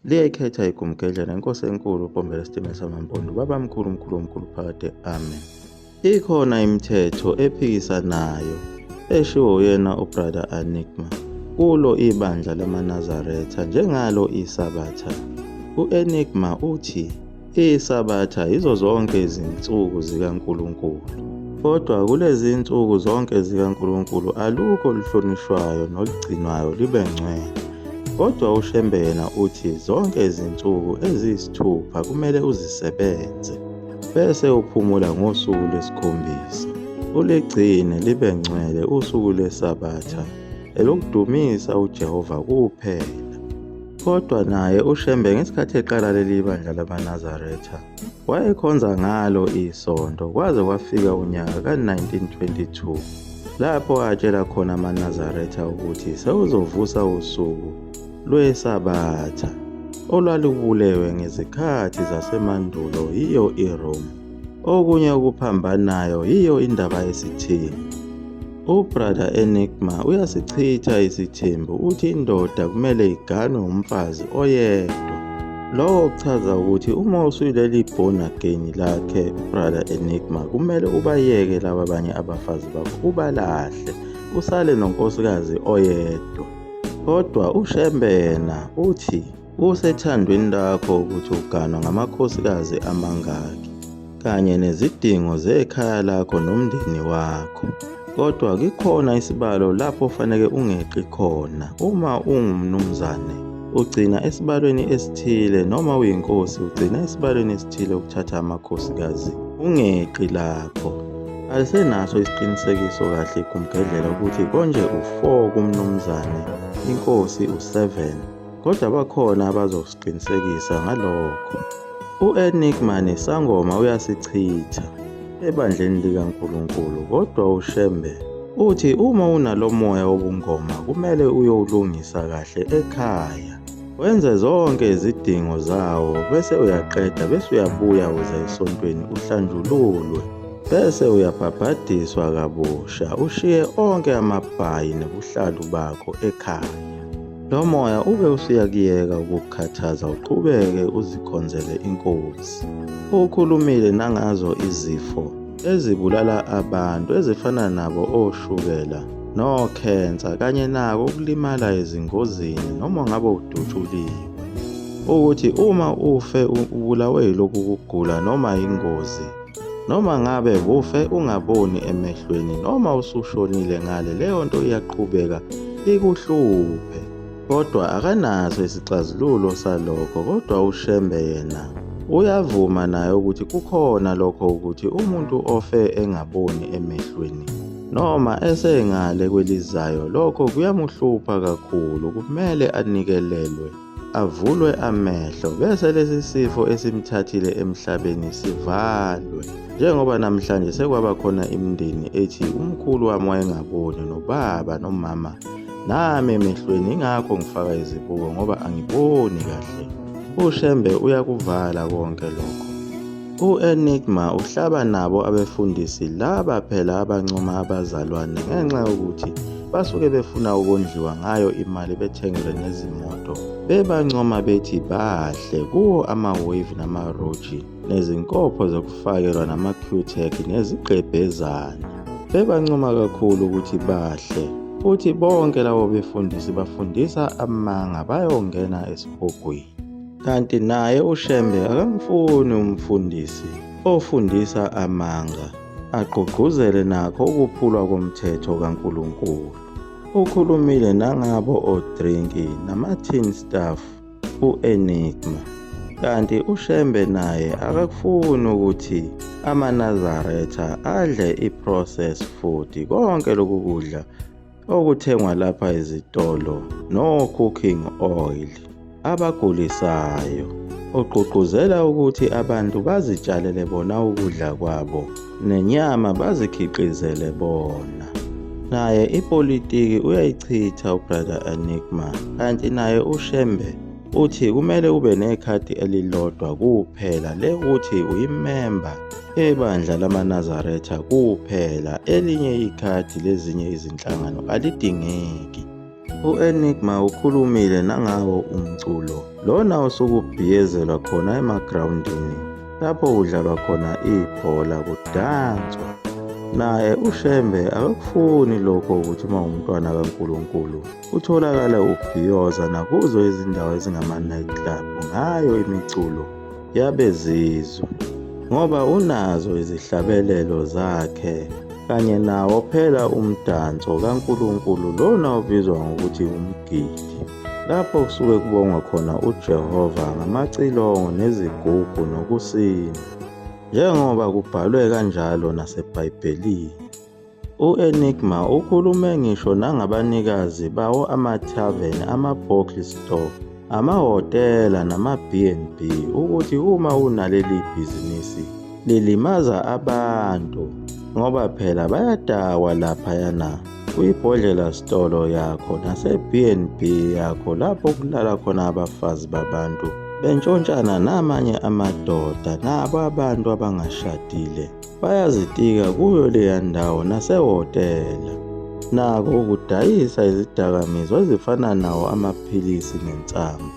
liyayikhetha igumgedlela inkosi enkulu upombela isitimela samampondo babamkhulu mkhulu phakade amen. Ikhona imithetho ephikisanayo eshiwo uyena ubrother Enigma kulo ibandla lamaNazaretha njengalo isabatha. U-Enigma uthi isabatha yizo zonke izinsuku zikaNkulunkulu, kodwa kulezi insuku zonke zikaNkulunkulu alukho luhlonishwayo nolugcinwayo libe ngcwele. Kodwa uShembe yena uthi zonke izinsuku eziyisithupha kumele uzisebenze, bese uphumula ngosuku lwesikhombisa, uligcine libe ngcwele usuku lwesabatha elokudumisa uJehova kuphela. Kodwa naye uShembe ngesikhathi eqala leli bandla lamaNazaretha wayekhonza ngalo isonto kwaze kwafika unyaka ka-1922 lapho atshela khona amaNazaretha ukuthi sewuzovusa usuku lwesabatha olwalubulewe ngezikhathi zasemandulo yiyo iRome. Okunye okuphambanayo yiyo indaba yesithembu. Ubrother Enigma uyasichitha isithembu uthi indoda kumele iganwe umfazi oyedwa. Lokho kuchaza ukuthi uma usuyileli born again lakhe ubrother Enigma kumele ubayeke laba abanye abafazi bakho ubalahle usale nonkosikazi oyedwa. Kodwa uShembe yena uthi usethandweni lakho ukuthi uganwa ngamakhosikazi amangaki kanye nezidingo zekhaya lakho nomndeni wakho. Kodwa kukhona isibalo lapho fanele ungeqi khona. Uma ungumnumzane ugcina esibalweni esithile noma uyinkosi ugcina esibalweni esithile ukuthatha amakhosikazi, ungeqi lapho. Alisenaso isiqinisekiso kahle igumgedlela ukuthi konje u4 kumnumzane inkosi u7, kodwa bakhona abazosiqinisekisa ngalokho. U-Enigma nesangoma uyasichitha ebandleni likaNkulunkulu, kodwa uShembe uthi uma unalo moya wobungoma kumele uyowulungisa kahle ekhaya, wenze zonke izidingo zawo bese uyaqeda bese uyabuya uze esontweni uhlanjululwe bese uyabhabhadiswa kabusha ushiye onke amabhayi nobuhlalu bakho ekhaya. Lo moya ube usuyakuyeka ukukhathaza uqhubeke uzikhonzele inkosi. Ukhulumile nangazo izifo ezibulala abantu ezifana nabo oshukela nokhensa kanye nako ukulimala ezingozini noma ngabe udutshuliwe, ukuthi uma ufe ubulawe yilokhu kugula noma ingozi noma ngabe ufe ungaboni emehlweni noma usushonile ngale leyo nto iyaqhubeka ikuhluphe, kodwa akanaso isixazululo salokho. Kodwa uShembe yena uyavuma naye ukuthi kukhona lokho ukuthi umuntu ofe engaboni emehlweni noma esengale kwelizayo lokho kuyamuhlupha kakhulu, kumele anikelelwe avulwe amehlo bese lesi sifo esimthathile emhlabeni sivalwe. Njengoba namhlanje sekwaba khona imindeni ethi umkhulu wami wayengaboni nobaba nomama nami emehlweni ingakho ngifaka izibuko ngoba angiboni kahle. uShembe uyakuvala konke lokho. U-Enigma uhlaba nabo abefundisi laba phela abancoma abazalwane ngenxa yokuthi basuke befuna ukondliwa ngayo imali bethengelwe nezimoto, bebancoma bethi bahle kuwo ama-wave nama-roji nezinkopho zokufakelwa nama-Q-tech nezigqebhezana, bebancoma kakhulu ukuthi bahle. Futhi bonke labo befundisi bafundisa amanga bayongena esihogweni. Kanti naye uShembe akamfuni umfundisi ofundisa amanga agqugquzele nakho ukuphulwa komthetho kaNkulunkulu. Ukhulumile nangabo odrinki nama-teen staff u-Enigma. Kanti uShembe naye akakufuni ukuthi amaNazaretha adle i-processed food, konke lokhu kudla okuthengwa lapha ezitolo no-cooking oil abagulisayo. Ugqugquzela ukuthi abantu bazitshalele bona ukudla kwabo nenyama bazikhiqizele bona. Naye ipolitiki uyayichitha ubrother Enigma, kanti naye uShembe uthi kumele ube nekhadi elilodwa kuphela lekuthi uyimemba ebandla lamaNazaretha kuphela, elinye ikhadi lezinye izinhlangano alidingeki. U-Enigma ukhulumile nangawo umculo lona osuke ubhiyezelwa khona emagrawundini lapho kudlalwa khona ibhola kudanswa. Naye uShembe akakufuni lokho ukuthi uma umntwana kaNkulunkulu utholakala ubhiyoza nakuzo izindawo ezingama-night club ngayo imiculo yabezizwe, ngoba unazo izihlabelelo zakhe kanye nawo phela umdanso kaNkulunkulu lona ubizwa ngokuthi umgidi, lapho kusuke kubongwa khona uJehova ngamacilongo nezigubhu nokusina, njengoba kubhalwe kanjalo naseBhayibhelini. U-Enigma ukhulume ngisho nangabanikazi bawo amathaveni, ama-bokley store, amahhotela nama-B&B ukuthi uma unaleli bhizinisi lilimaza abantu, ngoba phela bayadakwa laphayana kwibhodlela sitolo yakho nase-B&B yakho lapho kulala khona abafazi babantu bentshontshana namanye amadoda nabo abantu abangashadile bayazitika kuyo leya ndawo nasehhotela. Nako ukudayisa izidakamizwa ezifana nawo amaphilisi nensangu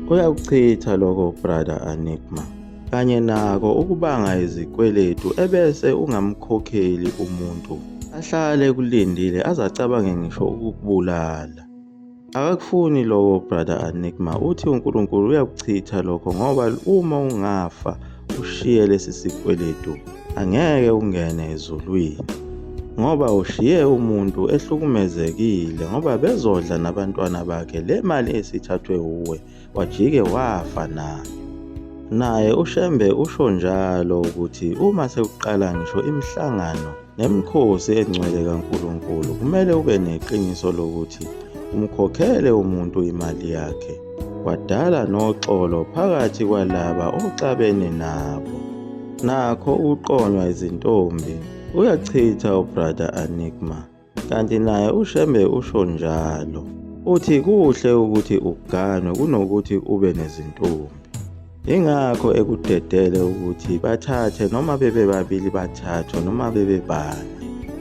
kuyakuchitha lokho brother Enigma, kanye nako ukubanga izikweletu ebese ungamkhokheli umuntu ahlale kulindile azacabange ngisho ukukubulala. Akakufuni lokho brother Enigma, uthi uNkulunkulu uyakuchitha lokho ngoba uma ungafa ushiye lesi sikweletu angeke ungene ezulwini, ngoba ushiye umuntu ehlukumezekile ngoba bezodla nabantwana bakhe le mali esithathwe uwe wajike wafa nayo. Naye uShembe usho njalo ukuthi uma sekuqala ngisho imihlangano nemikhosi engcwele kaNkulunkulu kumele ube neqiniso lokuthi umkhokhele umuntu imali yakhe. Wadala noxolo phakathi kwalaba oxabene nabo. Nakho uqonywa izintombi uyachitha ubrother Enigma, kanti naye uShembe usho njalo uthi kuhle ukuthi uganwe kunokuthi ube nezintombi. Ingakho ekudedele ukuthi bathathe noma bebe babili bathathu noma bebe bane,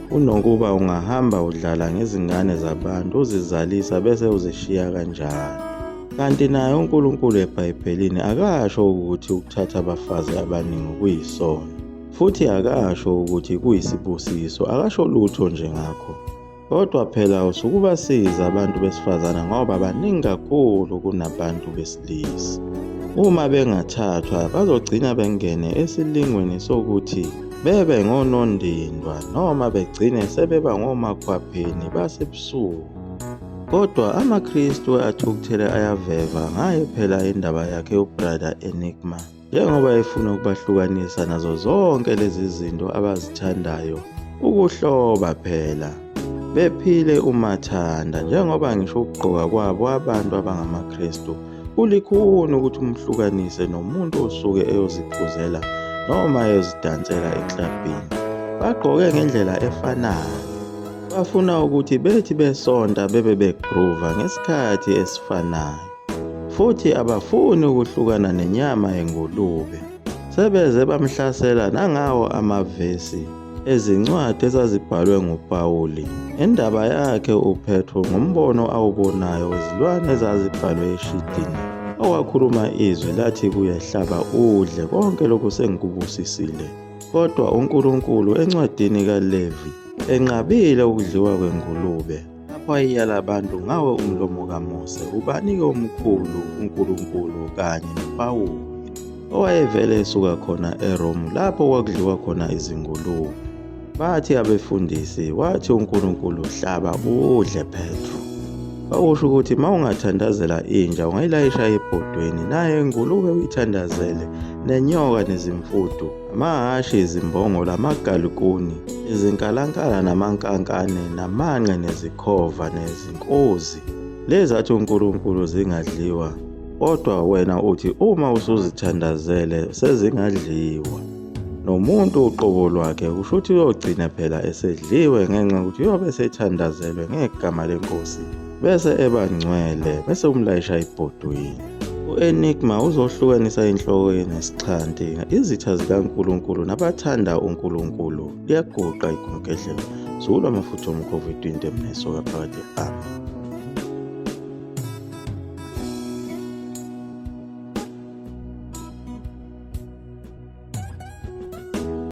kunokuba ungahamba udlala ngezingane zabantu uzizalisa bese uzishiya kanjalo. Kanti naye uNkulunkulu eBhayibhelini akasho ukuthi ukuthatha abafazi abaningi kuyisono, futhi akasho ukuthi kuyisibusiso, akasho lutho nje ngakho. Kodwa phela usukubasiza abantu besifazana ngoba baningi kakhulu kunabantu besilisa. Uma bengathathwa bazogcina bengene esilingweni sokuthi bebe ngonondindwa noma begcine sebeba ngomakhwapheni basebusuku. Kodwa amaKristu athukuthele ayaveva ngaye phela indaba yakhe ubrother Enigma, njengoba efuna ukubahlukanisa nazo zonke lezi zinto abazithandayo ukuhloba phela bephile umathanda, njengoba ngisho ukugqoka kwabo abantu abangamaKristu kulikhuni ukuthi umhlukanise nomuntu osuke eyoziphuzela noma eyozidansela eklabhini. Bagqoke ngendlela efanayo, bafuna ukuthi bethi besonta bebe begroova ngesikhathi esifanayo, futhi abafuni ukuhlukana nenyama yengulube. Sebeze bamhlasela nangawo amavesi ezincwadi ezazibhalwe nguPawuli indaba yakhe uPetro ngombono awubonayo wezilwane ezazibhalwe eshidini, owakhuluma izwi lathi kuye hlaba udle konke lokhu sengikubusisile. Kodwa uNkulunkulu encwadini kaLevi enqabile ukudliwa kwengulube, lapho ayiyala abantu ngawe umlomo kaMose, ubani-ke omkhulu uNkulunkulu kanye noPawuli owayevele esuka khona eRome lapho kwakudliwa khona izingulube. Bathi abefundisi, wathi uNkulunkulu hlaba udle Petro. Bakusho ukuthi ma ungathandazela inja ungayilayisha ebhodweni, naye ingulube uyithandazele, nenyoka nezimfudu, amahhashi, izimbongolo, amagalukuni, izinkalankala namankankane, namanqe nezikhova nezinkozi. Lezi athi uNkulunkulu zingadliwa, kodwa wena uthi uma usuzithandazele sezingadliwa. Nomuntu uqobo lwakhe kusho ukuthi uyogcina phela esedliwe ngenxa yokuthi uyobe esethandazelwe ngegama lenkosi bese ebangcwele bese umlayisha ebhodweni. U-Enigma uzohlukanisa inhloko nesixhanti, izitha zikaNkulunkulu nabathanda uNkulunkulu liyaguqa ikhokhehlelo. Zula amafutha omkhovu 20 emnesoka phakathi. Amen.